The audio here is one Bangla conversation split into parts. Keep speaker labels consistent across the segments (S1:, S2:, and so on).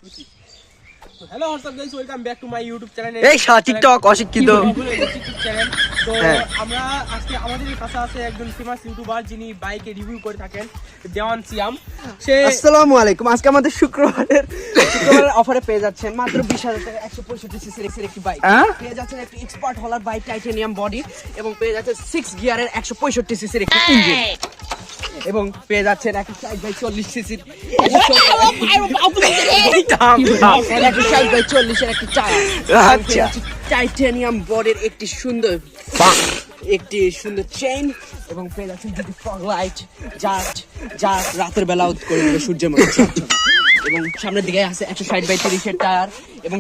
S1: Hello WhatsApp guys, welcome back to my YouTube channel.
S2: এই টিকটক অশিক্ষিত
S1: চ্যানেল। তো
S2: হ্যাঁ।
S1: আমরা আজকে আমাদের কাছে আছে একজন ফেমাস ইউটিউবার যিনি বাইকে রিভিউ করে থাকেন, দেওয়ান সিয়াম। সে
S2: আসসালামু আলাইকুম। আজকে আমাদের শুক্রবারের অফারে পেয়ে যাচ্ছেন মাত্র 20,000 টাকা 165 সিসির একটি বাইক পেয়ে যাচ্ছেন, একটি এক্সপার্ট হলার বাইক, টাইটানিয়াম বডি, এবং পেয়ে যাচ্ছেন 6 গিয়ারের 165 সিসির একটি ইঞ্জিন, এবং পেয়ে যাচ্ছেন 160/40 সিসির 160/40 এর একটি টায়ার, আচ্ছা, টাইটানিয়াম বডির একটি সুন্দর চেইন, এবং পেয়ে যাচ্ছেন দুটি ফগ লাইট যা রাতের বেলা করে দেবে সূর্যের মতো ঝলঝল। এবং সামনের দিকে আছে 160/30 এর টায়ার, এবং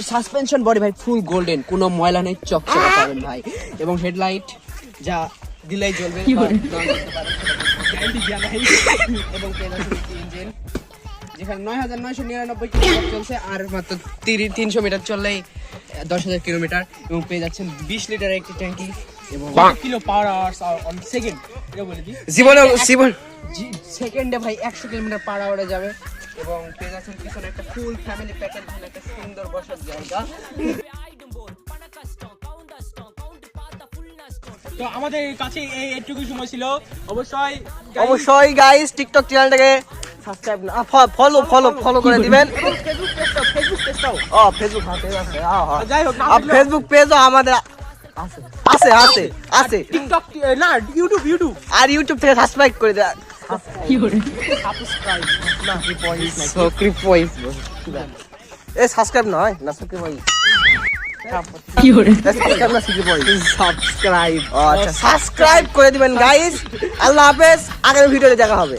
S2: সাসপেনশন বডি ভাই ফুল গোল্ডেন, কোনো ময়লা নেই, চকচকে পাবেন ভাই, এবং হেডলাইট যা দিলেই জ্বলবে, এবং পেয়ে যাচ্ছেন একটি ইঞ্জিন যেখানে 9,999 কিলোমিটার চলছে, আর মাত্র 300 মিটার চললেই 10,000 কিলোমিটার, এবং পেয়ে যাচ্ছেন 20 লিটারের একটি ট্যাঙ্কি, এবং
S1: kilo power hours on second, এটা বলে দিই
S2: জীবন
S1: সেকেন্ডে ভাই 100 কিলোমিটার পার আওয়ারে যাবে, এবং পেয়ে যাচ্ছেন পিছনে একটা ফুল ফ্যামিলি প্যাকেজ, একটা সুন্দর বসার জায়গা। তো আমাদের কাছে এইটুকু সময় ছিল।
S2: অবশ্যই গাইস টিকটক চ্যানেলটাকে সাবস্ক্রাইব না ফলো করে দিবেন। ফেসবুক আছে,
S1: যাই হোক,
S2: ফেসবুক পেজও আমাদের আছে
S1: টিকটক না, ইউটিউব
S2: আর ইউটিউব থেকে সাবস্ক্রাইব করে দেন।
S1: সাবস্ক্রাইব না,
S2: সাবস্ক্রাইব নয় না, সাবস্ক্রাইব করে দিবেন গাইস। আল্লাহ হাফেজ, আগামী ভিডিওতে দেখা হবে।